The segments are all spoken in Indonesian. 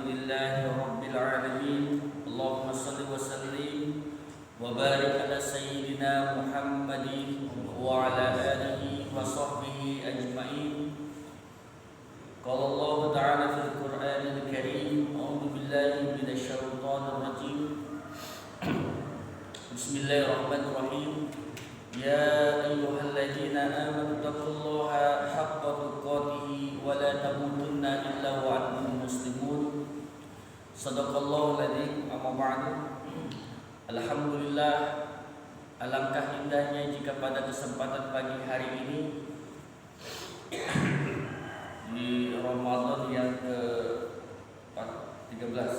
Alhamdulillahi Rabbil Alamin. Allahumma salli wa sallim wa barik ala Sayyidina Muhammadin wa ala alihi wa sahbihi ajma'in. Qala Allah Ta'ala fil Qur'anil Karim, a'udzu billahi minasy syaithanir rajim. Bismillahirrahmanirrahim. Ya ayyuhalladzina amanu taqullaha haqqa tuqatih wa la tamutunna illa wa antum muslimun. Shadaqallahul adzim. Amma ba'du. Alhamdulillah, alangkah indahnya jika pada kesempatan pagi hari ini di Ramadan yang ke-13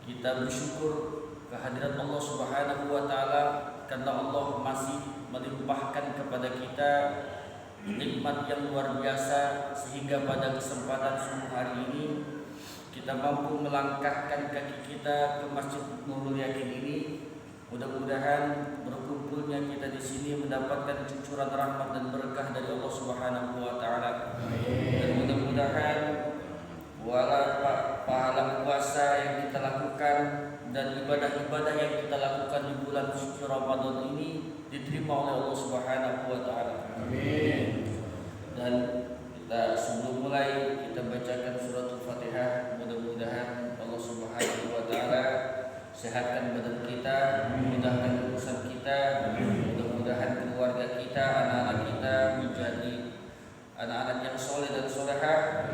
kita bersyukur kehadirat Allah Subhanahu wa taala karena Allah masih melimpahkan kepada kita nikmat yang luar biasa sehingga pada kesempatan subuh hari ini kita mampu melangkahkan kaki kita ke Masjid Nurul Yakin ini. Mudah-mudahan berkumpulnya kita di sini mendapatkan cucuran rahmat dan berkah dari Allah Subhanahu wa taala. Dan mudah-mudahan pahala puasa yang kita lakukan dan ibadah-ibadah yang kita lakukan di bulan suci Ramadan ini diterima oleh Allah Subhanahu wa taala. Amin. Dan kita sebelum mulai kita bacakan suratul Fatihah. Mudah-mudahan Allah Subhanahu wa taala sehatkan badan kita, mudahkan urusan kita, mudah-mudahan keluarga kita, anak-anak kita menjadi anak-anak yang soleh dan solehah.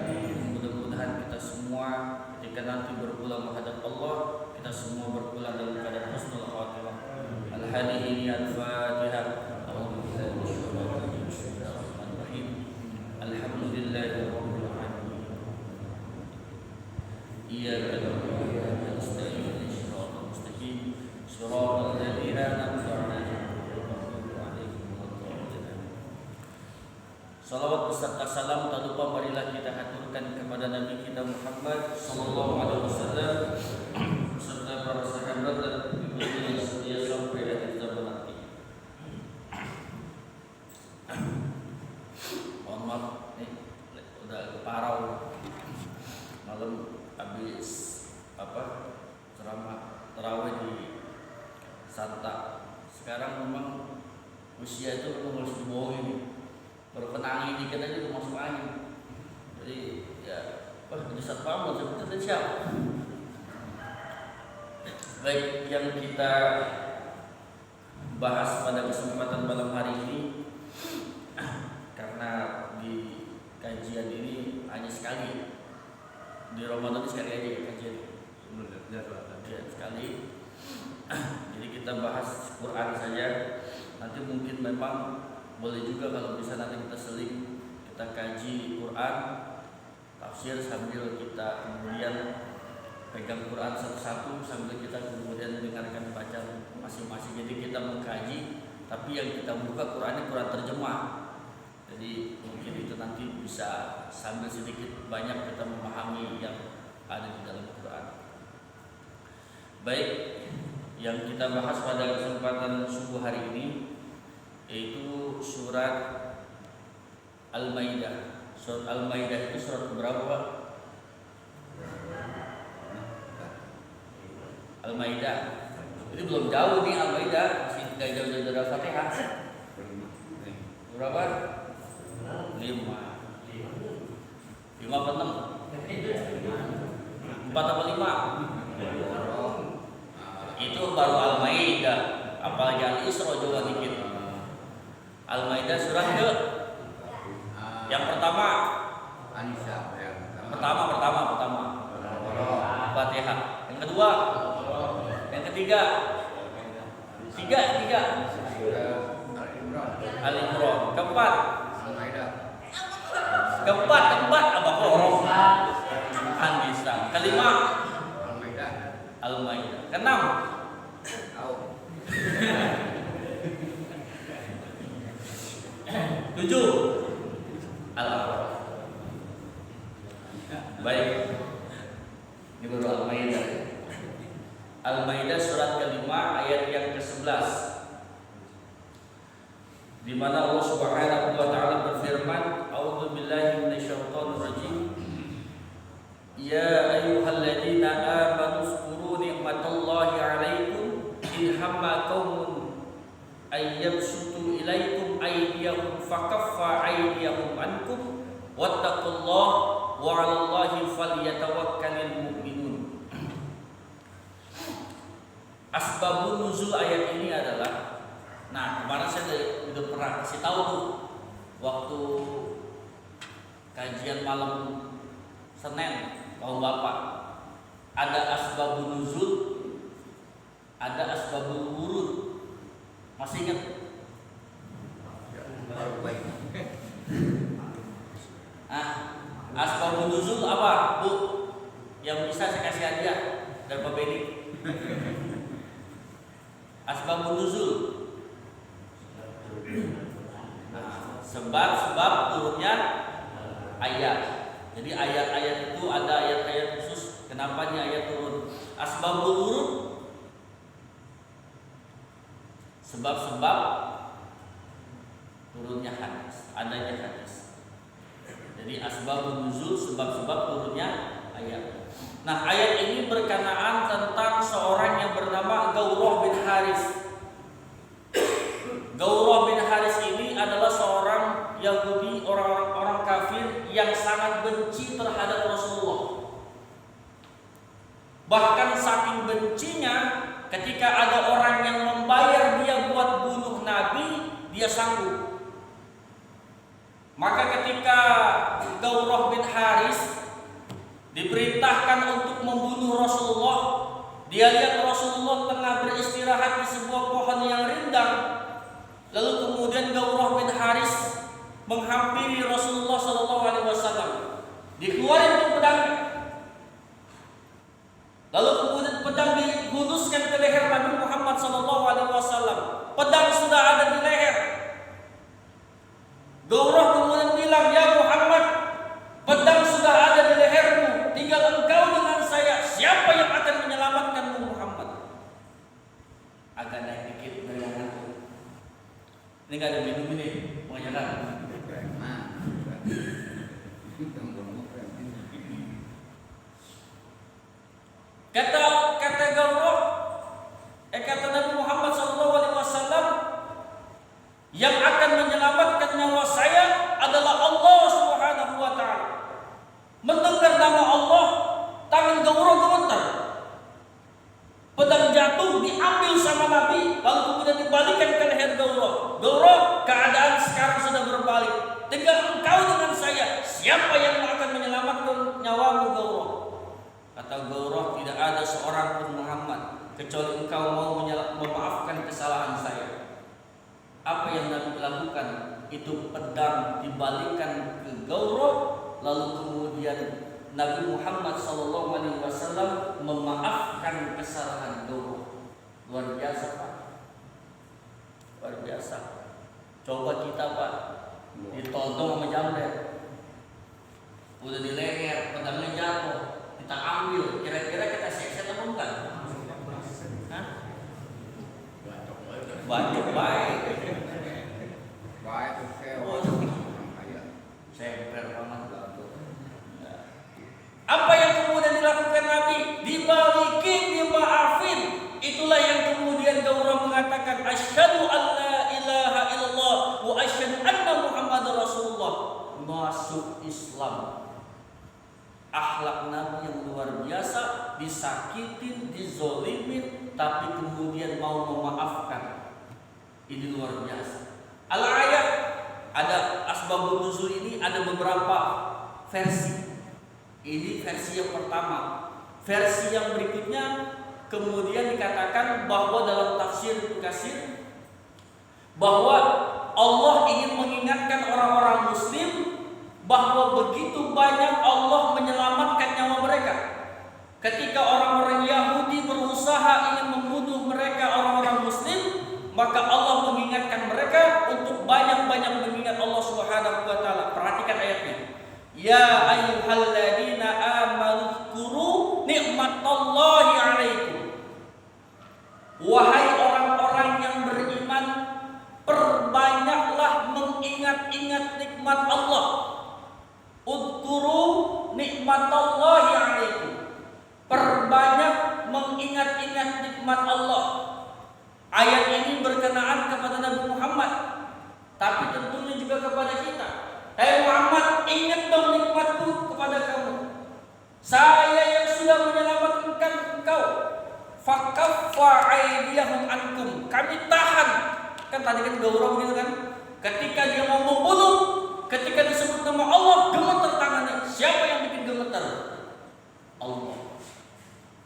Mudah-mudahan kita semua ketika nanti berpulang menghadap Allah, kita semua berpulang dalam keadaan husnul khatimah. Al-Hadihi al-Fatihah. Alhamdulillahi rabbil alamin. Iyyaka na'budu wa iyyaka nasta'in. Shiratal mustaqim. Shiratal ladzina an'amta 'alaihim ghairil maghdubi 'alaihim waladdallin. Salawat beserta salam tak lupa marilah kita haturkan kepada Nabi kita Muhammad sallallahu alaihi wasallam serta para sahabat dan pengikutnya yang setia sampai akhir zaman nanti. Mohon maaf nih, udah parau malam habis ceramah tarawih di Santa. Sekarang memang usia itu memang harus dibawa ini. Berpenangi dikit aja udah masuk angin. Jadi ya, jadi satpam seperti siapa? Baik, yang kita bahas pada kesempatan malam hari ini, karena di kajian ini hanya sekali di Ramadan ini sekali aja kajian ya, sekali. Jadi kita bahas Quran saja. Nanti mungkin memang boleh juga kalau bisa nanti kita seling, kita kaji Quran, tafsir sambil kita kemudian pegang Quran satu-satu sambil kita kemudian dengarkan bacaan masing-masing. Jadi kita mengkaji, tapi yang kita buka Qurannya Quran terjemah. Jadi mungkin itu nanti bisa sambil sedikit banyak kita memahami yang ada di dalam Quran. Baik, yang kita bahas pada kesempatan subuh hari ini yaitu surat Al-Maidah. Surat Al-Maidah itu surat berapa, Pak? Al-Maidah. Ini belum jauh nih Al-Maidah, masih tidak jauh-jauh dari Al-Fatihah. Berapa? 5 apa 6? 4 apa 5? Itu baru Al-Maidah. Apalagi Al-Isra juga dikit. Al-Maidah surat ke yang pertama. Pertama. Fatihah. Yang kedua. Yang ketiga. Tiga. Al-Imran. Keempat Al-Baqarah. An-Nisa. Kelima Al-Maidah. Keenam tujuh Al-A'raf. Baik, ini baru Al-Maidah. Al-Maidah surat kelima ayat yang ke-11, di mana Allah Subhanahu wa taala berfirman, "A'udzu billahi minasyaitonir rajim. Ya ayyuhalladzina amanu zkuru ni'matallahi 'alaikum in hamma qaumun ay yabsutu ilaikum aydiyahum fakaffa aydiyahum ankum wattaqullaha wa 'alallahi falyatawakkalul mu'minun. Asbabun nuzul ayat ini adalah, nah kemarin saya udah pernah kasih tahu tuh waktu kajian malam Senin kaum bapak, ada asbabun nuzul, ada asbabul wurud. Masih ingat? Asbabun nuzul apa, Bu? Yang bisa saya kasih hadiah dari Pak Beni. Asbabun nuzul. Sebab-sebab turunnya ayat. Jadi ayat-ayat itu ada ayat-ayat khusus kenapa ini ayat turun. Asbabul wurud, sebab-sebab turunnya hadis, adanya hadis. Jadi asbabun nuzul, sebab-sebab turunnya ayat. Nah, ayat ini berkenaan tentang seorang yang bernama Gaurah bin Haris. Gaurah bin Haris ini adalah seorang Yahudi, orang kafir yang sangat benci terhadap Rasulullah. Bahkan saking bencinya, ketika ada orang yang membayar dia buat bunuh Nabi, dia sanggup. Maka ketika Gaurah bin Haris diperintahkan untuk membunuh Rasulullah, dia lihat Rasulullah tengah beristirahat di sebuah pohon yang rindang. Lalu kemudian Gaurah bin Haris menghampiri Rasulullah SAW. Dikeluarin tuh pedangnya. Lalu kemudian pedang dihuluskan ke leher Nabi Muhammad SAW. Pedang sudah ada di leher. Gaurah kemudian bilang, "Ya Muhammad, pedang sudah ada di lehermu. Tinggal engkau dengan saya. Siapa yang akan menyelamatkanmu, Muhammad?" Agak naik dikit dari ini nggak ada minum ini, pokoknya kan. Kata Gaurah, kata Nabi Muhammad SAW, yang akan menyelamatkan nyawa saya adalah Allah Subhanahu wa Ta'ala. Mendengar nama Allah, tangan Gaurah gemetar. Pedang jatuh, diambil sama Nabi, lalu kemudian dibalikkan ke leher Gaurah. Gaurah, keadaan sekarang sudah berbalik. Tinggal engkau dengan saya. Siapa yang akan menyelamatkan nyawamu, Gaurah? Kata Gaurah, tidak ada seorang pun Muhammad kecuali engkau mau memaafkan kesalahan saya. Apa yang Nabi lakukan? Itu pedang dibalikkan ke Gaurah, lalu kemudian Nabi Muhammad SAW memaafkan kesalahan Gaurah. Luar biasa, Pak. Luar biasa. Coba kita, Pak, ditodong sama jamret, udah di leher, pedangnya jatuh, kita ambil, kira-kira kita seksa atau bukan? Hah? Banyak baik. Semper banget. Apa yang kemudian dilakukan Nabi? Dibalikin, dimaafin. Itulah yang kemudian Gaurah mengatakan, "Asyhadu an la ilaha illallah wa asyhadu anna Muhammadar Rasulullah." Masuk Islam. Akhlak Nabi yang luar biasa, disakitin, dizolimin, tapi kemudian mau memaafkan. Ini luar biasa. Al-ayat, ada asbabun nuzul ini ada beberapa versi. Ini versi yang pertama. Versi yang berikutnya kemudian dikatakan bahwa dalam tafsir Ibnu Katsir bahwa Allah ingin mengingatkan orang-orang muslim bahwa begitu banyak Allah menyelamatkan nyawa mereka. Ketika orang-orang Yahudi berusaha ingin membunuh mereka orang-orang muslim, maka Allah mengingatkan mereka untuk banyak-banyak mengingat Allah Subhanahu wa Ta'ala. Perhatikan ayatnya. Ya ayyuhalladzina amanu dzkuru ni'matallahi 'alaikum. Wahai orang-orang yang beriman, perbanyaklah mengingat-ingat nikmat Allah. Udzkuru nikmatallahi 'alaikum. nikmat Allah. Ayat ini berkenaan kepada Nabi Muhammad, tapi tentunya juga kepada kita. Hai Muhammad, ingat dong nikmatku kepada kamu. Saya yang sudah menyelamatkan engkau. Fakaffa aydiyahum ankum. Kami tahan. Kan tadi kan orang begitu kan? Ketika dia mau membunuh, ketika disebut nama Allah, gemeter tangannya. Siapa yang bikin gemeter? Allah.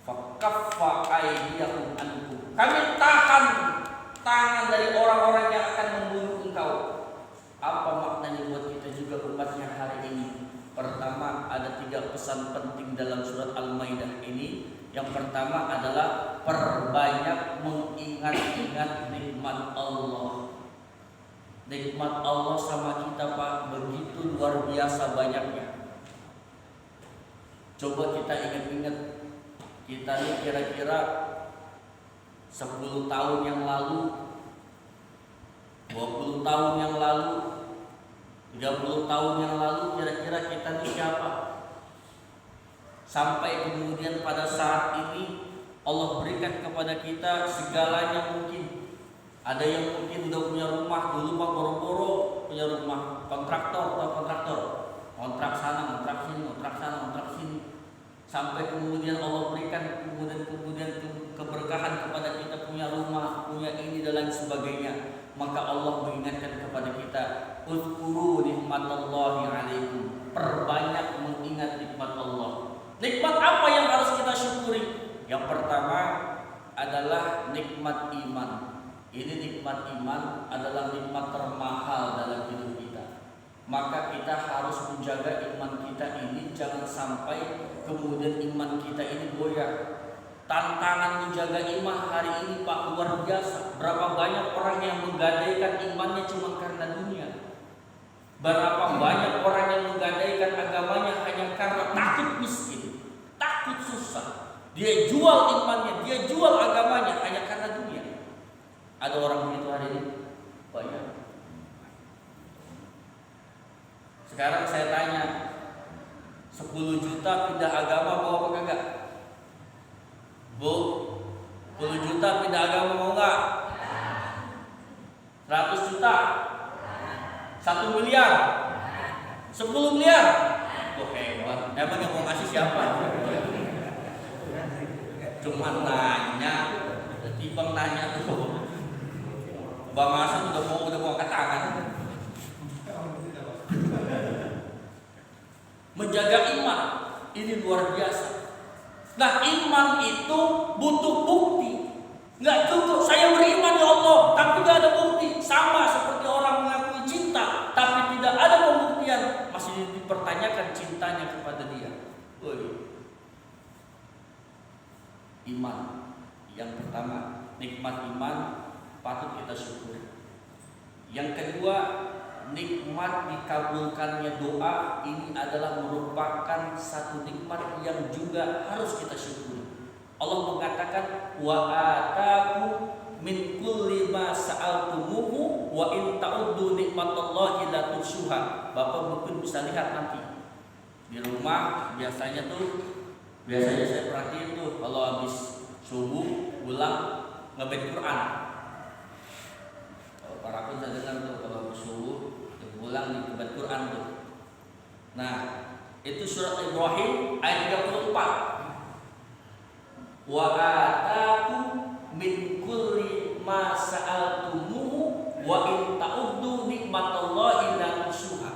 Fakaffa aydiyahum ankum. Kami tahan tangan dari orang-orang yang akan membunuh engkau. Apa maknanya buat kita juga umatnya hari ini? Pertama, ada 3 pesan penting dalam surat Al-Maidah ini. Yang pertama adalah perbanyak mengingat-ingat nikmat Allah. Nikmat Allah sama kita Pak begitu luar biasa banyaknya. Coba kita ingat-ingat, kita ini kira-kira 10 tahun yang lalu, 20 tahun yang lalu, 30 tahun yang lalu, kira-kira kita ini siapa? Sampai kemudian pada saat ini Allah berikan kepada kita segalanya mungkin. Ada yang mungkin udah punya rumah, dulu Pak boro-boro punya rumah kontraktor atau kontraktor, kontrak sana, kontrak sini, kontrak sana, kontrak sini. Sampai kemudian Allah berikan kemudian keberkahan kepada kita punya rumah, punya ini dan lain sebagainya. Maka Allah mengingatkan kepada kita, uzkuru nikmatallahi alaikum. Perbanyak mengingat nikmat Allah. Nikmat apa yang harus kita syukuri? Yang pertama adalah nikmat iman. Ini nikmat iman adalah nikmat termahal dalam hidup kita. Maka kita harus menjaga iman kita ini jangan sampai kemudian iman kita ini goyah. Tantangan menjaga iman hari ini Pak luar biasa. Berapa banyak orang yang menggadaikan imannya cuma karena dunia. Berapa banyak orang yang menggadaikan agamanya hanya karena takut miskin, takut susah. Dia jual imannya, dia jual agamanya hanya karena dunia. Ada orang begitu hari ini? Banyak. Sekarang saya tanya, 10 juta pindah agama mau apa kagak? Bu, 10 juta pindah agama mau enggak? 100 juta? 1 miliar? 10 miliar? Oh hebat. Emang yang mau ngasih siapa? Cuma nanya. Timbang nanya tuh. Bang Hasan udah mau angkat tangan. Menjaga iman ini luar biasa. Nah, iman itu butuh bukti. Nggak cukup saya beriman ya Allah, tapi nggak ada bukti. Sama seperti orang mengakui cinta, tapi tidak ada pembuktian, masih dipertanyakan cintanya kepada dia. Iman yang pertama, nikmat iman patut kita syukuri. Yang kedua, nikmat dikabulkannya doa ini adalah merupakan satu nikmat yang juga harus kita syukuri. Allah mengatakan wa ataku min kulli ma sa'altumuhu wa in ta'uddu nikmatallahi la tuhsuha. Bapak mungkin bisa lihat nanti di rumah biasanya saya perhatiin tuh kalau habis subuh pulang ngebet Quran. Para pun saya dengar tuh kalau habis subuh pulang ngebet Quran tuh. Nah, itu surat Ibrahim ayat 34. Wa ataku min kulli ma sa'altumuhu wa in ta'uddu nikmatallahi la tuhsuha.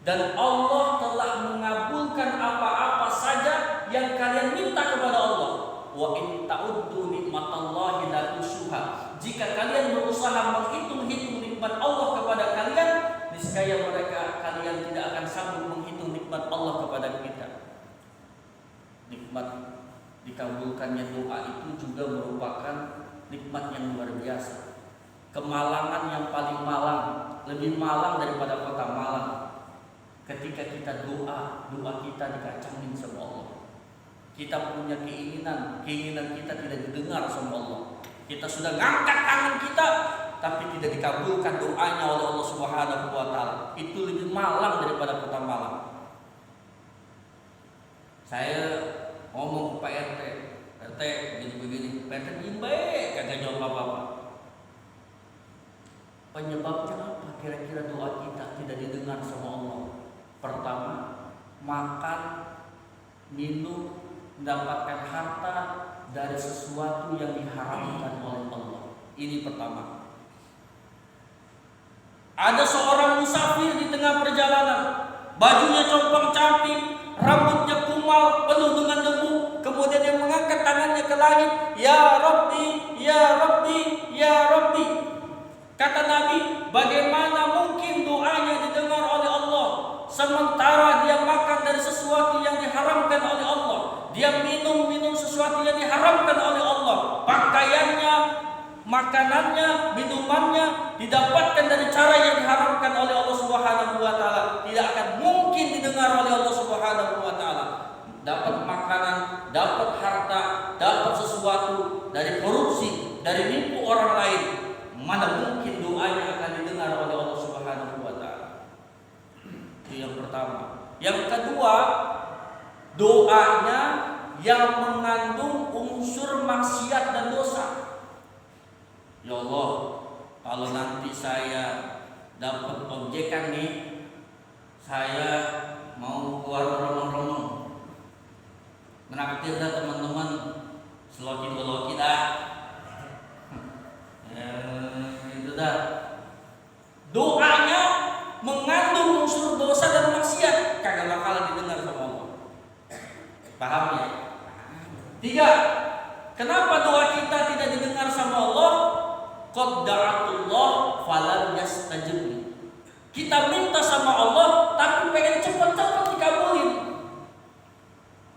Dan Allah telah mengabulkan apa-apa saja yang kalian minta kepada Allah. Wa in ta'uddu nikmatallahi la tuhsuha. Jika kalian berusaha menghitung-hitung nikmat Allah kepada kalian, niscaya kalian tidak akan sanggup menghitung nikmat Allah kepada kita. Nikmat dikabulkannya doa itu juga merupakan nikmat yang luar biasa. Kemalangan yang paling malang, lebih malang daripada kota Malang. Ketika kita doa kita dikacangin sama Allah. Kita punya keinginan kita tidak didengar sama Allah. Kita sudah ngangkat tangan kita, tapi tidak dikabulkan doanya oleh Allah Subhanahu wa taala. Itu lebih malang daripada kota Malang. Saya ngomong ke Pak RT, RT begini-begini, RT diem baik, kagak jawab apa-apa. Penyebabnya apa? Kira-kira doa kita tidak didengar sama Allah. Pertama, makan, minum, mendapatkan harta dari sesuatu yang diharamkan oleh Allah. Ini pertama. Ada seorang musafir di tengah perjalanan, bajunya compang-camping, rambutnya kumal, penuh dengan debu. Kemudian dia mengangkat tangannya ke langit, Ya Rabbi, Ya Rabbi, Ya Rabbi. Kata Nabi, bagaimana mungkin doanya didengar oleh Allah sementara dia makan dari sesuatu yang diharamkan oleh Allah, dia minum sesuatu yang diharamkan oleh Allah, pakaiannya, makanannya, minumannya didapatkan dari cara yang diharamkan oleh Allah Subhanahu wa taala. Tidak akan mungkin didengar oleh Allah Subhanahu wa taala. Dapat makanan, dapat harta, dapat sesuatu dari korupsi, dari nipu orang lain, mana mungkin doanya akan didengar oleh Allah Subhanahu wa taala. Itu yang pertama. Yang kedua, doanya yang mengandung unsur maksiat dan dosa. Ya Allah, kalau nanti saya dapat objekan nih, saya mau keluar remeng-remeng, menakdir dah teman-teman, seloki-seloki dah. Itu dah. Doanya mengandung unsur dosa dan maksiat, kagak bakalan didengar sama Allah. Paham ya? 3. Kenapa doa kita tidak didengar sama Allah? Qad da'atullah falam yastajib. Kita minta sama Allah tapi pengen cepat-cepat dikabulin.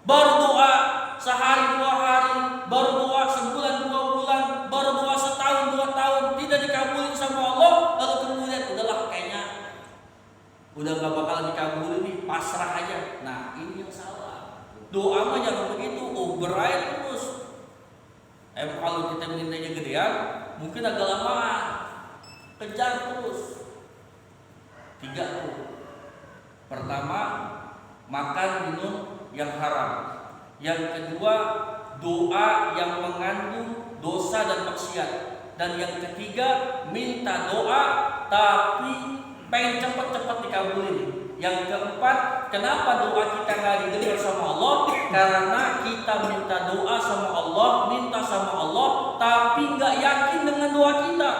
Baru doa sehari 2 hari, baru doa sebulan 2 bulan, baru doa setahun 2 tahun tidak dikabulin sama Allah, lalu kemudian udahlah kayaknya udah gak bakal dikabulin nih, pasrah aja. Nah, ini yang salah. Doa mah jangan begitu, berai terus. Kalau kita mintanya gedean, mungkin agak lamaan, kejar terus. 3 tuh. Pertama, makan minum yang haram. Yang kedua, doa yang mengandung dosa dan maksiat. Dan yang ketiga, minta doa tapi pengen cepat-cepat dikabulin. Yang keempat, kenapa doa kita gak didengar sama Allah? Karena kita minta doa sama Allah, minta sama Allah, tapi gak yakin dengan doa kita.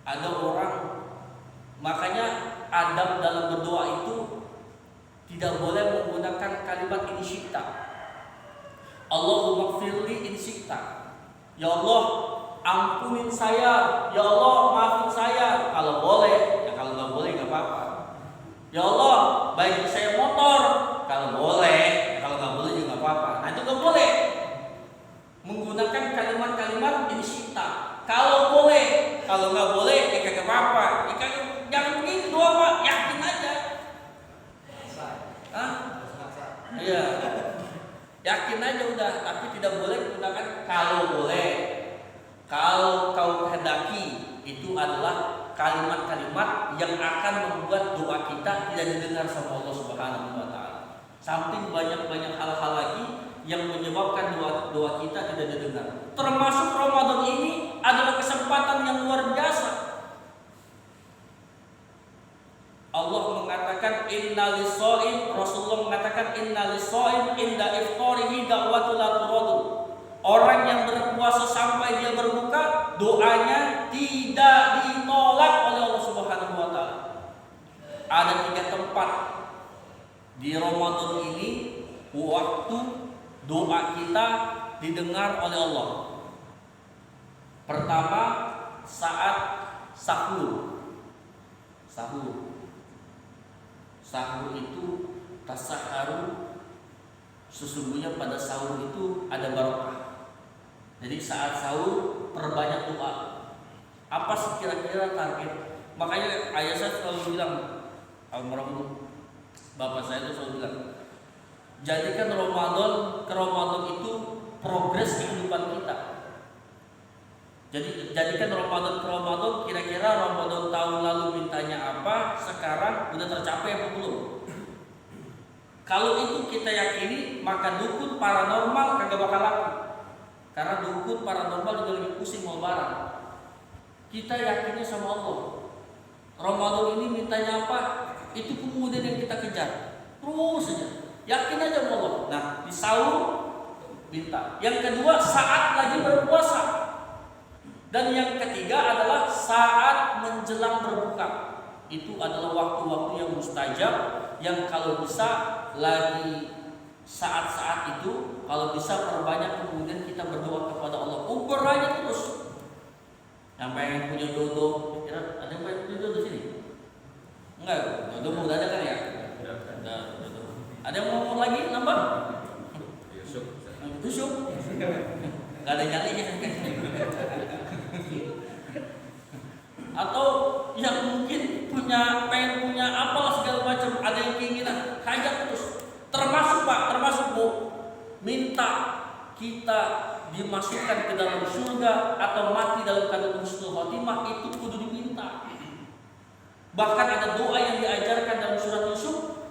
Ada orang, makanya adab dalam berdoa itu tidak boleh menggunakan kalimat in syi'ta. Allahumma gfirli in syi'ta. Ya Allah, ampunin saya. Ya Allah, maafin saya. Kalau boleh, ya kalau nggak boleh nggak apa-apa. Ya Allah, bagi saya motor. Kalau boleh, ya kalau nggak boleh juga nggak apa-apa. Nah itu nggak boleh menggunakan kalimat-kalimat in syi'ta. Kalau boleh, kalau nggak boleh, ya kagak apa-apa. Ya jangan begitu doa Pak, yakin aja. Hah? Iya. Yakin aja udah, tapi tidak boleh menggunakan kalau boleh. Kalau kau kehendaki, itu adalah kalimat-kalimat yang akan membuat doa kita tidak didengar sama Allah Subhanahu wa taala. Samping banyak-banyak hal-hal lagi yang menyebabkan doa kita tidak didengar. Termasuk Ramadan ini adalah kesempatan yang luar biasa. Allah mengatakan innalis-shaim, Rasulullah mengatakan innalis-shaim inda iftarihi da'watul la turadu. Orang yang berpuasa sampai dia berbuka, doanya tidak ditolak oleh Allah Subhanahu wa taala. Ada 3 tempat di Ramadan ini waktu doa kita didengar oleh Allah. Pertama, saat sahur. Sahur itu tasaharu, sesungguhnya pada sahur itu ada barokah. Jadi saat sahur perbanyak doa. Apa sih kira-kira target? Makanya ayah saya selalu bilang, almarhum bapak saya itu selalu bilang, jadikan Ramadan itu progres kehidupan kita. Jadi jadikan Ramadan ke Ramadan, kira-kira Ramadan tahun lalu mintanya apa, sekarang udah tercapai apa belum? Kalau itu kita yakini, maka dukun paranormal kagak bakal laku. Karena dukun paranormal juga lagi pusing mau barang. Kita yakinnya sama Allah. Ramadan ini mintanya apa? Itu kemudian yang kita kejar. Terus saja. Yakin aja sama Allah. Nah, di sahur minta. Yang kedua, saat lagi berpuasa. Dan yang ketiga adalah saat menjelang berbuka. Itu adalah waktu-waktu yang mustajab, yang kalau bisa lagi saat-saat itu, kalau bisa perbanyak kemudian kita berdoa kepada Allah. Ukur aja terus. Yang pengen punya jodoh, kira ada yang pengen punya jodoh di sini? Enggak, jodoh udah ada kan ya? Ada yang mau lagi nambah? Yusuf. Gak ada nyalinya. Atau yang mungkin pengen punya apalah segala macam, ada yang keinginan, hajat terus. Termasuk Pak, termasuk Bu, minta kita dimasukkan ke dalam surga atau mati dalam keadaan husnul khotimah, itu kudu diminta. Bahkan ada doa yang diajarkan dalam surat Yusuf,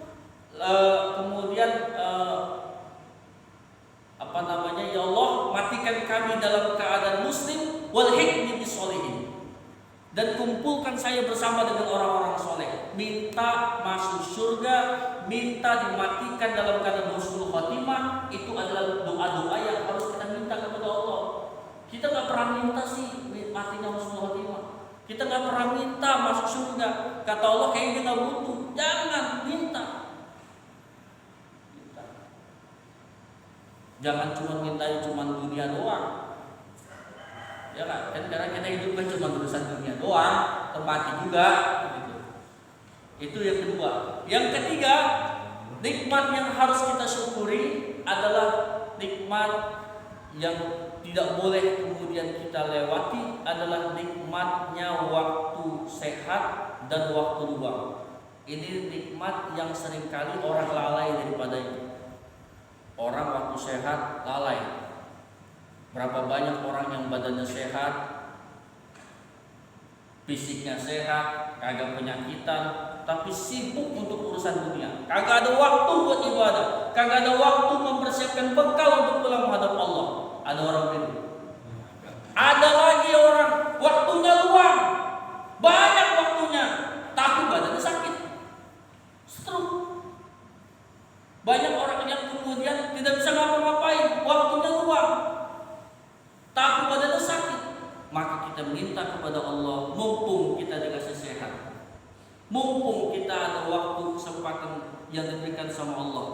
kemudian ya Allah, matikan kami dalam keadaan muslim, walhiqni bisolihin, dan kumpulkan saya bersama dengan orang-orang soleh. Minta masuk surga, minta dimatikan dalam keadaan husnul khotimah, itu adalah doa-doa yang harus kita minta kepada Allah. Kita nggak pernah minta sih matinya husnul khotimah. Kita nggak pernah minta masuk surga. Kata Allah kayaknya nggak butuh. Jangan minta. Jangan cuma minta dunia doang. Ya kan? Karena kita hidup kan cuma urusan dunia doang, termati juga. Gitu. Itu yang kedua. Yang ketiga, nikmat yang harus kita syukuri adalah nikmat yang tidak boleh kemudian kita lewati, adalah nikmatnya waktu sehat dan waktu luang. Ini nikmat yang seringkali orang lalai daripadanya. Orang waktu sehat lalai. Berapa banyak orang yang badannya sehat, fisiknya sehat, kagak penyakitan, tapi sibuk untuk urusan dunia. Kagak ada waktu buat ibadah, kagak ada waktu mempersiapkan bekal untuk pulang menghadap Allah. Ada orang begitu. Ada lagi orang waktunya luang, banyak waktunya, tapi badannya sakit, stroke. Banyak orang yang kemudian tidak bisa ngapa-ngapain, waktunya luang, tapi badannya sakit. Maka kita minta kepada Allah, mumpung kita dikasih sehat, mumpung kita ada waktu kesempatan yang diberikan sama Allah,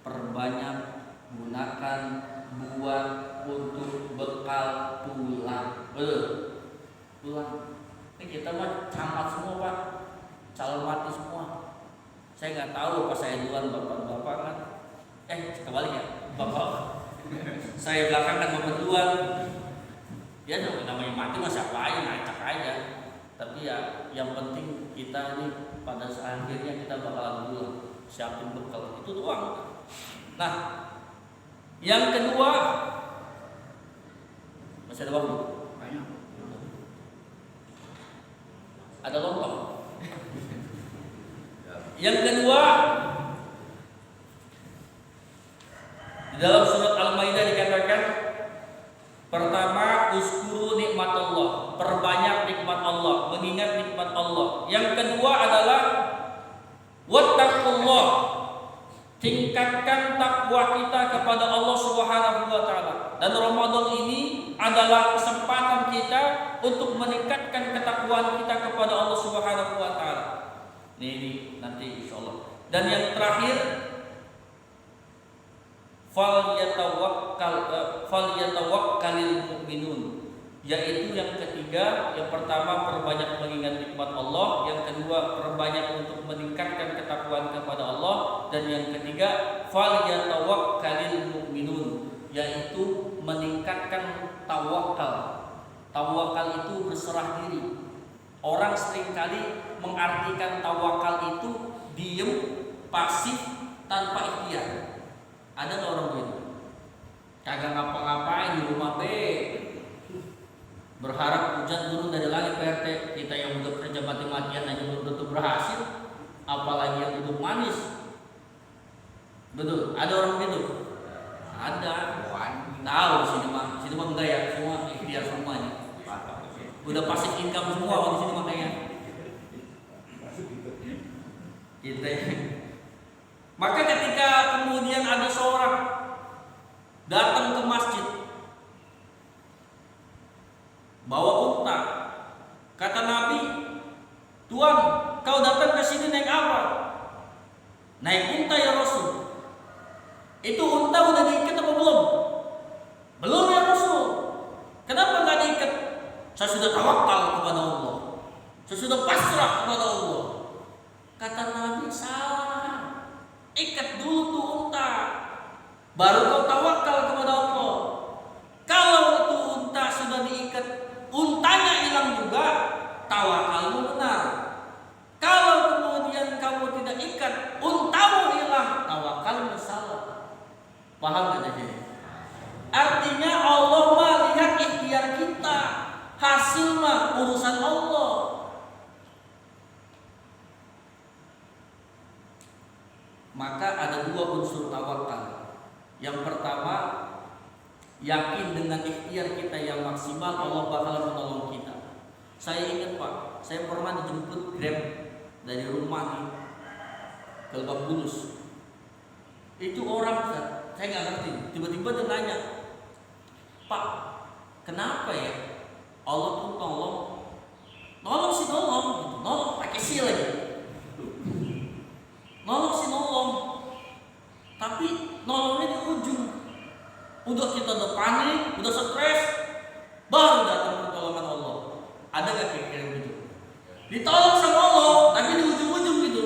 perbanyak gunakan buat untuk bekal pulang. Pulang. Ini kita mah camat semua Pak, calon mati semua. Saya nggak tahu apa saya duluan bapak-bapak kan. Kebalik ya, bapak. Saya belakangan bapak duluan. Ya namanya mati mah siapa aja, ngacak aja. Tapi ya yang penting kita nih pada saat akhirnya kita bakalan pulang, siapin bekal, itu doang. Nah, yang kedua, masih ada waktu? Ada lontong. Yang kedua, di dalam surat Al-Maidah dikatakan, pertama, uskuru nikmat Allah, perbanyak nikmat Allah, mengingat nikmat Allah. Yang kedua adalah wattaqullah, tingkatkan takwa kita kepada Allah Subhanahu wa taala. Dan Ramadan ini adalah kesempatan kita untuk meningkatkan ketakwaan kita kepada Allah Subhanahu wa taala. Ini nanti insyaallah. Dan yang terakhir, falyatawakkalul mu'minun, yaitu yang ketiga. Yang pertama, perbanyak mengingat nikmat Allah. Yang kedua, perbanyak untuk meningkatkan ketakwaan kepada Allah. Dan yang ketiga, falyatawakkalul mu'minun, yaitu meningkatkan tawakal. Tawakal itu berserah diri. Orang seringkali mengartikan tawakal itu diem, pasif, tanpa ikhtiar. Ada nggak orang begitu? Kagak ngapa-ngapain di rumah berharap hujan turun dari langit PRT. Kita yang udah kerja mati-matian aja belum tentu berhasil, apalagi yang duduk manis. Betul, ada orang begitu. Ada. Tahu sini mah enggak ya, semua ikhtiar semuanya. Udah passive income semua orang di sini makanya. Kita. Maka ketika kemudian ada seorang datang ke masjid bawa unta, kata Nabi, "Tuan, kau datang ke sini naik apa?" "Naik unta ya Rasul." "Itu unta udah diikat apa belum?" "Belum ya Rasul." "Kenapa nggak diikat?" "Saya sudah tawakal kepada Allah. Saya sudah pasrah kepada Allah." Kata Nabi, "Salah. Ikat dulu tuh unta, baru kau tawakal kepada Allah. Kalau itu unta sudah diikat, untanya hilang juga, tawakalmu benar. Kalau kemudian kamu tidak ikat, untamu hilang, tawakalmu salah." Paham gak jadi? Artinya Allah melihat ikhtiar kita, hasil mah urusan Allah. Maka ada dua unsur tawakal. Yang pertama, yakin dengan ikhtiar kita yang maksimal Allah bakal menolong kita. Saya ingat Pak, saya pernah dijemput Grab dari rumah nih ke Lebak Bulus. Itu orang, saya nggak ngerti. Tiba-tiba dia nanya, "Pak, kenapa ya Allah tuh nolong sih nolong, gitu. Nolong pakai si lagi, nolong sih nolong, tapi nolongnya di ujung. Udah kita udah panik, udah stres, baru datang pertolongan Allah." Ada gak kira-kira gitu? Ditolong sama Allah, tapi di ujung-ujung gitu.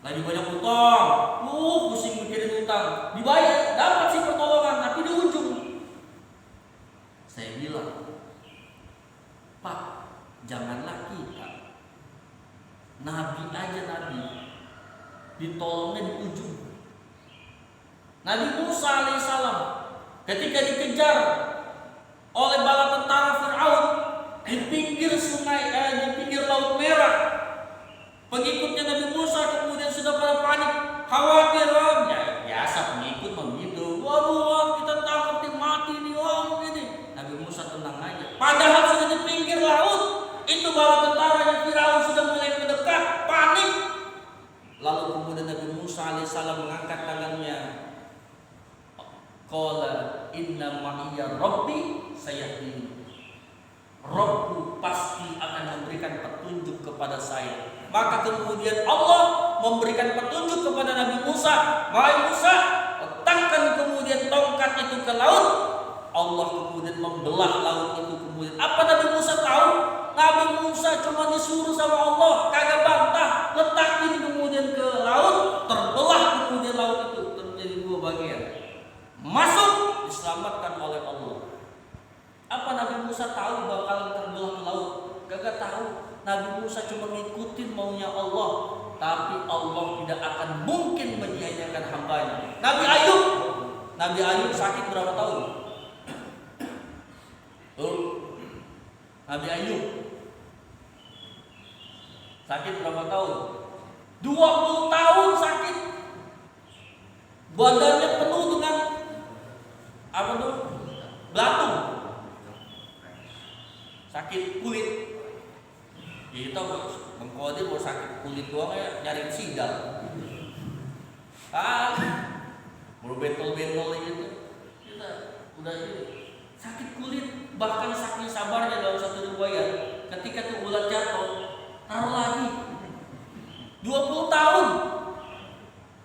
Lagi banyak utang, pusing mikirin utang, dibayar, dapat sih pertolongan, tapi di ujung. Saya bilang, "Pak, janganlah kita. Nabi aja Nabi, ditolongnya di ujung. Nabi Musa alaihissalam ketika dikejar oleh bala tentara Fir'aun di pinggir sungai, di pinggir Laut Merah, pengikutnya Nabi Musa kemudian sudah pada panik, khawatir, ya biasa pengikut begitu. Waduh, kita takut mati nih, wah ini. Nabi Musa tenang aja. Padahal sudah di pinggir laut, itu bala tentaranya Fir'aun sudah mulai mendekat, panik. Lalu kemudian Nabi Musa alaihissalam mengangkat tangannya. Qala inna ma'iya rabbi sayahdini. Rabbku pasti akan memberikan petunjuk kepada saya. Maka kemudian Allah memberikan petunjuk kepada Nabi Musa. "Wahai Musa, letakkan kemudian tongkat itu ke laut." Allah kemudian membelah laut itu kemudian. Apa Nabi Musa tahu? Nabi Musa cuma disuruh sama Allah, kagak bantah, letakin kemudian ke laut, terbelah kemudian laut itu terjadi dua bagian. Masuk, diselamatkan oleh Allah. Apa Nabi Musa tahu bakalan terbelah ke laut? Gak tahu. Nabi Musa cuma ngikutin maunya Allah, tapi Allah tidak akan mungkin menyia-nyiakan hambanya. Nabi Ayub sakit berapa tahun? Nabi Ayub sakit berapa tahun? 20 tahun sakit. Badannya penuh dengan apa tuh? Belatung. Sakit kulit. Kita mengkodir mau sakit kulit doang ya nyari sidal. Baru bentol-bentol gitu. Kita udah ini sakit kulit, bahkan saking sabarnya dalam satu riwayat ketika tuh ulat jatuh, taruh lagi. 20 tahun.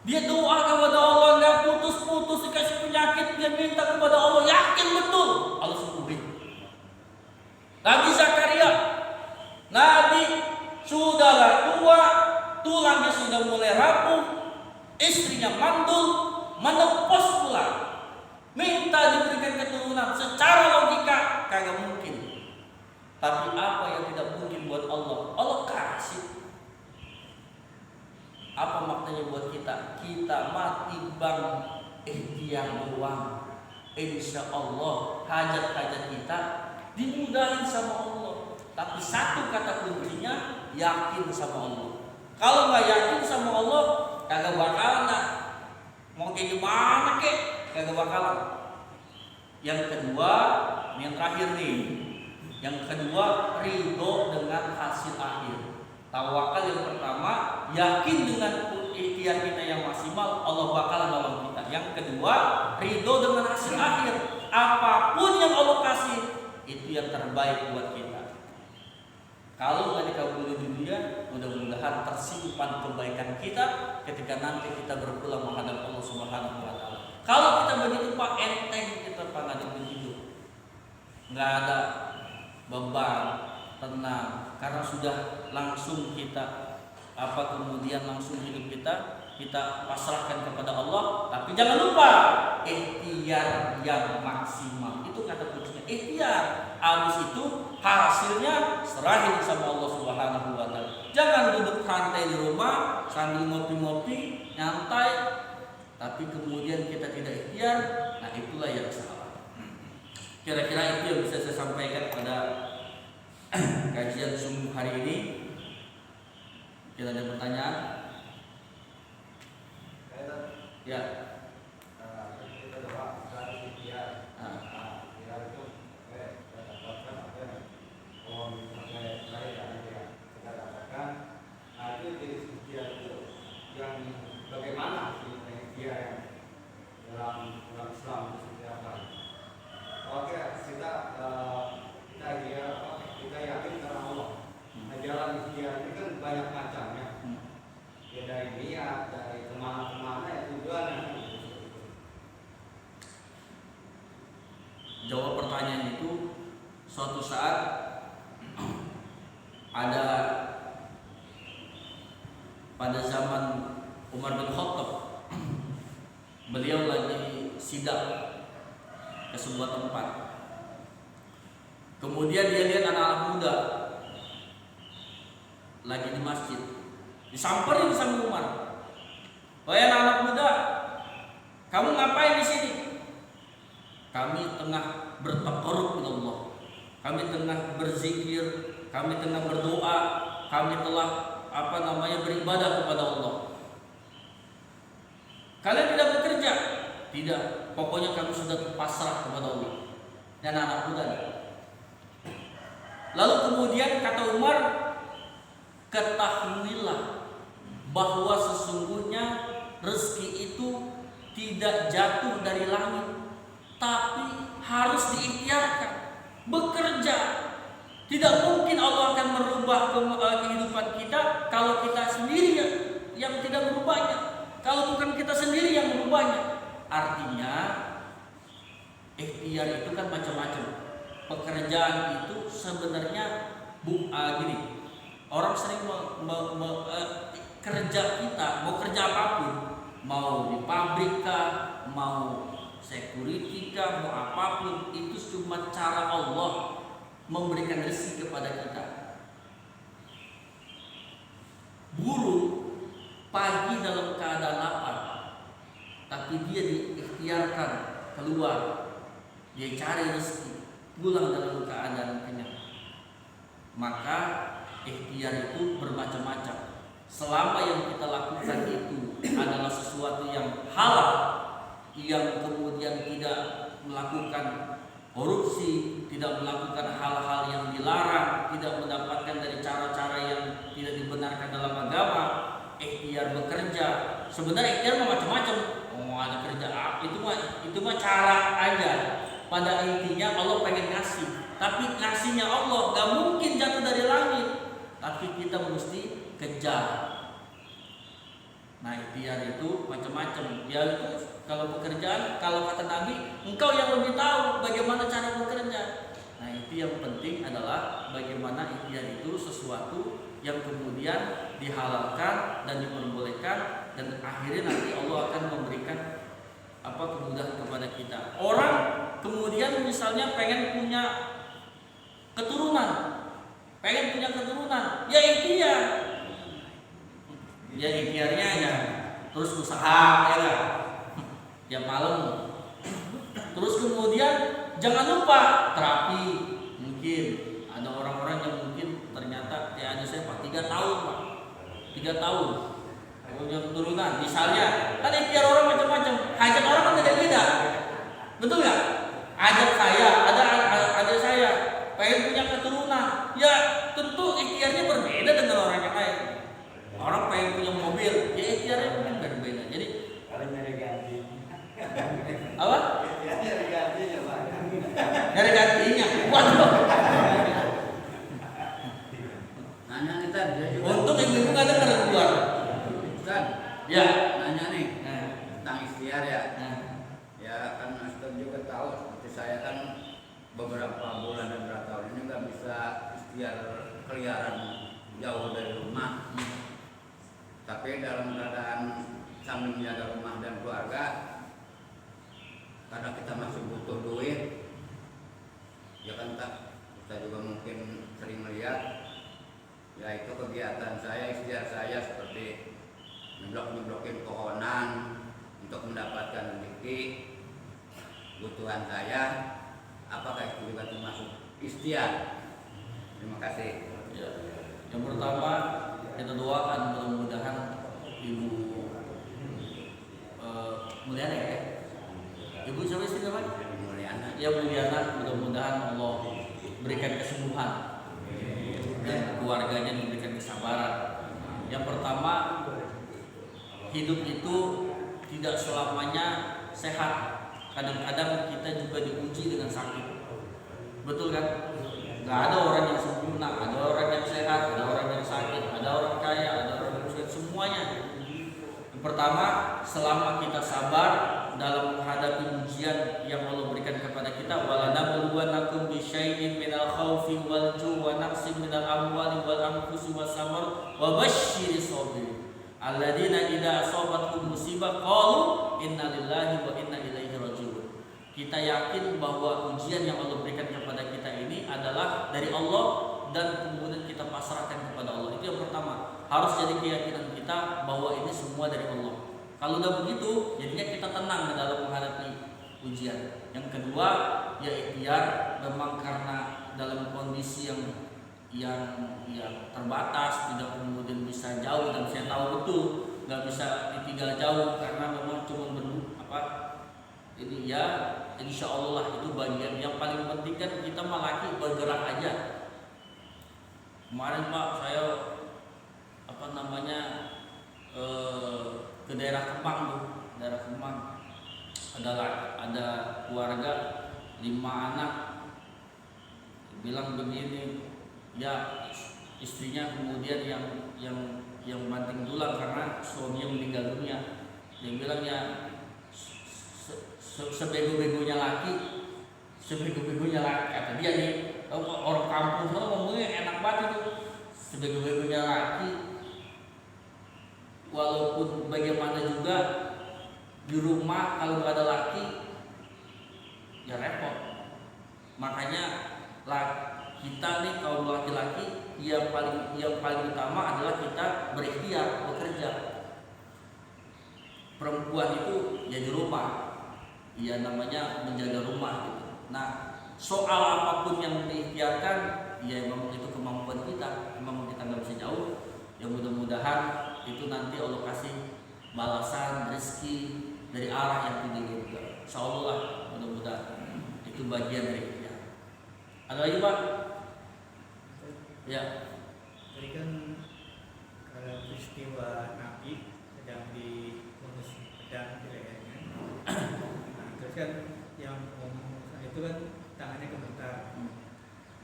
Dia doa kepada Allah, nggak putus-putus dikasih penyakit, dia minta kepada Allah, yakin betul Allah sembuhin. Nabi Zakaria, Nabi sudahlah tua, tulangnya sudah mulai rapuh, istrinya mandul, menepos pula, minta diberikan keturunan. Secara logika kagak mungkin, tapi apa yang tidak mungkin buat Allah, Allah kasih. Apa maknanya buat kita? Kita mati bang ikhtiar doang. Insya Allah hajat-hajat kita dimudahin sama Allah. Tapi satu kata kuncinya, yakin sama Allah. Kalau nggak yakin sama Allah, kagak bakalan mau kayak gimana kek, kagak bakalan. Yang kedua, yang terakhir nih. Yang kedua, ridho dengan hasil akhir. Tawakal yang pertama, yakin dengan ikhtiar kita yang maksimal, Allah bakalan nolong kita. Yang kedua, ridho dengan hasil akhir. Apapun yang Allah kasih, itu yang terbaik buat kita. Kalau nggak dikabuli di dunia, mudah-mudahan tersimpan kebaikan kita ketika nanti kita berpulang menghadap Allah Subhanahu wa Ta'ala. Kalau kita begitu Pak, enteng kita menghadapi hidup, nggak ada beban, tenang, karena sudah langsung kita kemudian langsung hidup kita pasrahkan kepada Allah. Tapi jangan lupa ikhtiar yang maksimal, itu kata kuncinya, ikhtiar. Habis itu hasilnya serahin sama Allah Subhanahu wa Ta'ala. Jangan duduk santai di rumah sambil ngopi-ngopi nyantai, tapi kemudian kita tidak ikhtiar. Nah, itulah yang salah. Kira-kira itu yang bisa saya sampaikan pada kajian sungguh hari ini. Kita ada pertanyaan? Ya. Kita doa harus ikhtiar. Ikhtiar itu dapatkan apa yang Allah pakai saya kita katakan. Itu jenis ikhtiar itu yang bagaimana sih ikhtiar yang dalam Islam itu seperti apa? Oke, kita yakin karena Allah. Nah, jalan ikhtiar ini kan banyak macamnya. Ya dari niat, dari kemana-kemana ya tujuannya. Jawab pertanyaan itu, suatu saat ada pada zaman Umar bin Khattab, beliau lagi sidang ke sebuah tempat. Kemudian dia lihat anak-anak muda lagi di masjid, disamperin sama Umar. "Wahai anak-anak muda, kamu ngapain di sini?" "Kami tengah bertakarrub kepada Allah. Kami tengah berzikir, kami tengah berdoa, kami telah beribadah kepada Allah." "Kalian tidak bekerja?" "Tidak, pokoknya kami sudah pasrah kepada Allah." Dan anak muda. Lalu kemudian kata Umar, "Ketahuilah bahwa sesungguhnya rezeki itu tidak jatuh dari langit, tapi harus diikhtiarkan, bekerja. Tidak mungkin Allah akan merubah kehidupan kita kalau kita sendiri yang tidak merubahnya, kalau bukan kita sendiri yang merubahnya." Artinya ikhtiar itu kan macam-macam. Pekerjaan itu sebenarnya gini, orang sering kerja kita, mau kerja apapun, mau di pabrik kah, mau security kah, mau apapun, itu cuma cara Allah memberikan rezeki kepada kita. Buruh pagi dalam keadaan lapar, tapi dia diikhtiarkan keluar, dia cari rezeki, pulang dalam keadaan kenyang. Maka ikhtiar itu bermacam-macam. Selama yang kita lakukan itu adalah sesuatu yang halal, yang kemudian tidak melakukan korupsi, tidak melakukan hal-hal yang dilarang, tidak mendapatkan dari cara-cara yang tidak dibenarkan dalam agama, ikhtiar bekerja. Sebenarnya ikhtiar macam-macam. Ada kerja itu mah cara aja. Pada intinya Allah pengen ngasih, tapi ngasihnya Allah gak mungkin jatuh dari langit, tapi kita mesti kejar. Nah, ikhtiar itu macam-macam. Ya itu kalau pekerjaan, kalau kata Nabi, engkau yang lebih tahu bagaimana cara bekerja. Nah, itu yang penting adalah bagaimana ikhtiar itu sesuatu yang kemudian dihalalkan dan diperbolehkan, dan akhirnya nanti Allah akan memberikan kemudahan kepada kita. Orang kemudian misalnya pengen punya keturunan, ya ikhtiar. Ya ikhtiarnya ya terus usaha ya tiap malam. Terus kemudian jangan lupa terapi. Mungkin ada orang-orang yang mungkin ternyata ada saya Pak 3 tahun Pak, 3 tahun punya keturunan. Misalnya, kan ikhtiar orang macam-macam. Hajat orang kan beda-beda. Betul nggak? Hajat saya, ada saya pengen punya keturunan. Ya tentu ikhtiarnya berbeda dengan orang yang lain. Orang pengen punya mobil, ya ikhtiarnya mungkin berbeda. Jadi Kalau nyari ganti. apa? Nyari gantinya Pak. Nyari gantinya. Waduh. Nanya nih Tan, dia juga. Untung ibu-ibu nggak dengar keluar. Tan, Ya. nanya nih Nah, tentang ikhtiar ya. nah. Ya kan Ustaz juga tahu seperti saya kan beberapa bulan dan beberapa tahun ini nggak bisa ikhtiar keliaran jauh dari rumah. Tapi dalam keadaan sambil menjaga rumah dan keluarga, karena kita masih butuh duit, ya kan tak, kita juga mungkin sering melihat, ya itu kegiatan saya, ikhtiar saya seperti nyeblok-nyeblokin pohonan untuk mendapatkan rezeki, kebutuhan saya, apakah itu juga termasuk ikhtiar? Terima kasih. Ya. Yang pertama kita doakan mudah-mudahan Ibu Mulyana ya. Ibu siapa istri namanya? Mulyana. Ya Mulyana, mudah-mudahan Allah berikan kesembuhan dan keluarganya diberikan kesabaran. Yang pertama, hidup itu tidak selamanya sehat. Kadang-kadang kita juga diuji dengan sakit. Betul kan? Gak ada orang yang sempurna, ada orang yang sehat, ada orang yang sakit, ada orang kaya, ada orang yang miskin, semuanya. Yang pertama, selama kita sabar dalam menghadapi ujian yang Allah berikan kepada kita, walanabluwannakum bisyai'in minal khaufi wal ju'i wa naqsin minal amwali wal anfusi was samar wa basyyiris sabirin alladzina idza asabatkum musibah qalu inna lillahi wa inna ilaihi raji'un. Kita yakin bahwa ujian yang Allah berikan kepada kita ini adalah dari Allah dan kemudian kita pasrahkan kepada Allah. Itu yang pertama. Harus jadi keyakinan kita bahwa ini semua dari Allah. Kalau udah begitu, jadinya kita tenang dalam menghadapi ujian. Yang kedua, ya ikhtiar, memang karena dalam kondisi yang terbatas, tidak kemudian bisa jauh, dan saya tahu betul nggak bisa ditinggal jauh karena memang cuma ini ya insya Allah lah itu bagian yang paling penting kan kita laki bergerak aja. Kemarin Pak saya ke daerah Kemang tuh, daerah Kemang ada keluarga 5 anak bilang begini, ya istrinya kemudian yang banting tulang karena suaminya meninggal dunia. Dia bilang ya sebego-begonya laki kata dia nih, orang kampung itu ngomongnya enak banget itu, sebego-begonya laki walaupun bagaimana juga di rumah kalau nggak ada laki ya repot. Makanya kita nih kaum laki-laki yang paling utama adalah kita berikhtiar bekerja. Perempuan itu ya di rumah, ya namanya menjaga rumah gitu. Nah, soal apapun yang diikhtiarkan, ya memang itu kemampuan kita, memang kita nggak bisa jauh. Ya mudah-mudahan itu nanti Allah kasih balasan rezeki dari arah yang tinggi juga. Insyaallah lah, mudah-mudahan itu bagian dari ikhtiar. Ada lagi Pak? Ya. Tadi kan kalau peristiwa Nabi sedang diurus pedang di lehernya. Nah, terus kan yang itu kan tangannya gemetar.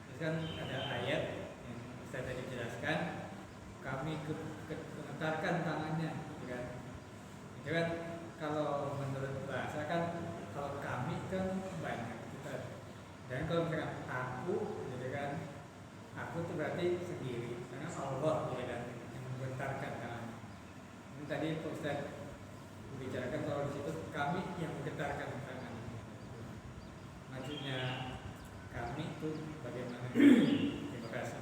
Terus kan ada ayat yang saya tadi jelaskan, kami gemetarkan tangannya, gitu kan? Itu kan kalau menurut bahasa kan kalau kami kan banyak kita. Dan kalau misalkan aku, gitu kan? Aku itu berarti sendiri, karena Allah gitu kan yang menggetarkan tangan. Ini tadi Pak Ustaz membicarakan kalau di situ kami yang menggetarkan tangan. Maksudnya kami itu bagaimana? Terima kasih.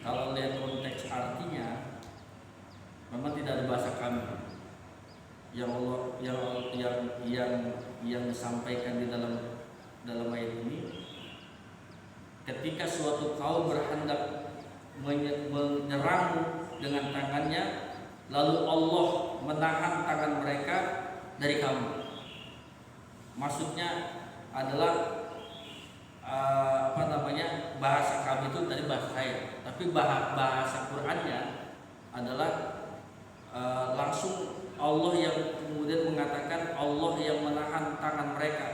Kalau lihat konteks artinya, memang tidak ada bahasa kami. Yang Allah yang disampaikan di dalam ayat ini, ketika suatu kaum berhendak menyerangmu dengan tangannya, lalu Allah menahan tangan mereka dari kamu. Maksudnya adalah bahasa kami itu tadi bahasa saya, tapi bahasa Qur'annya adalah langsung Allah yang kemudian mengatakan Allah yang menahan tangan mereka.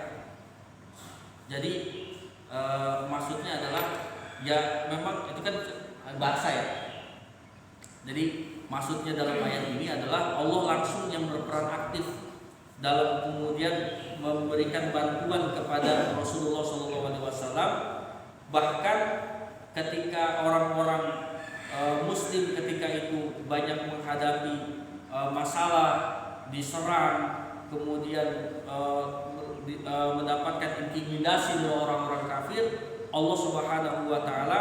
Jadi maksudnya adalah ya memang itu kan bahasa ya. Jadi maksudnya dalam ayat ini adalah Allah langsung yang berperan aktif dalam kemudian memberikan bantuan kepada Rasulullah SAW. Bahkan ketika orang-orang Muslim ketika itu banyak menghadapi masalah, diserang, kemudian mendapatkan intimidasi dari orang-orang kafir, Allah Subhanahu wa taala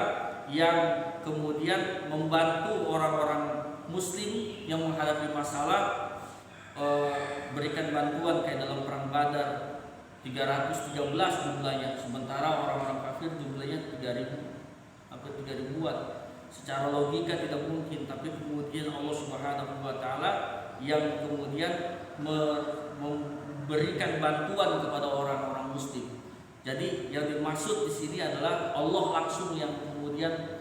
yang kemudian membantu orang-orang Muslim yang menghadapi masalah, berikan bantuan kayak dalam perang Badar 313 jumlahnya, sementara orang-orang kafir jumlahnya 3.000 hampir 3.000-an. Secara logika tidak mungkin, tapi kemudian Allah Subhanahu wa taala yang kemudian memberikan bantuan kepada orang-orang Muslim. Jadi yang dimaksud di sini adalah Allah langsung yang kemudian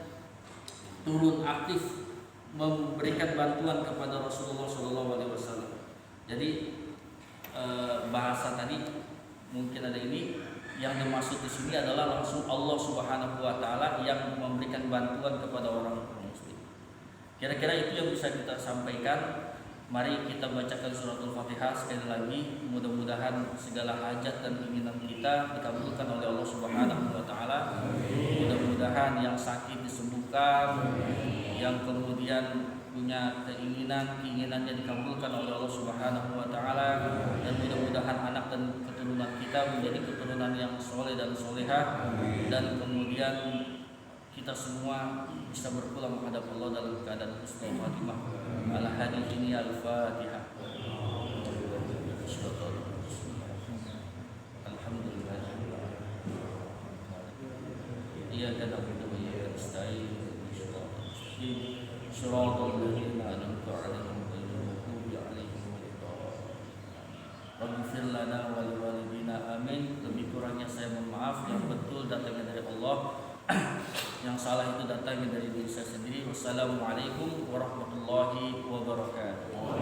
turun aktif memberikan bantuan kepada Rasulullah SAW. Jadi bahasa tadi mungkin ada ini, yang dimaksud di sini adalah langsung Allah Subhanahu wa taala yang memberikan bantuan kepada orang Muslim. Kira-kira itu yang bisa kita sampaikan. Mari kita bacakan suratul Fatihah sekali lagi. Mudah-mudahan segala hajat dan keinginan kita dikabulkan oleh Allah Subhanahu wa taala. Mudah-mudahan yang sakit disembuhkan, yang kemudian punya keinginannya dikabulkan oleh Allah Subhanahu wa taala, dan mudah-mudahan anak dan keturunan kita menjadi keturunan yang soleh dan solehah, dan kemudian kita semua bisa berpulang menghadap Allah dalam keadaan husnul khatimah. Ala hadhihi al-Fatihah. Alhamdulillah. Iyyaka na'budu wa iyyaka nasta'in. Shiratal ladzina an'amta 'alaihim ghairil maghdubi 'alaihim waladdallin. Rabb'ighfir lana wa liwalidina amin. Lebih kurangnya saya mohon maaf. Yang betul datangnya dari Allah, yang salah itu datangnya dari diri saya sendiri. Wassalamualaikum warahmatullahi wabarakatuh.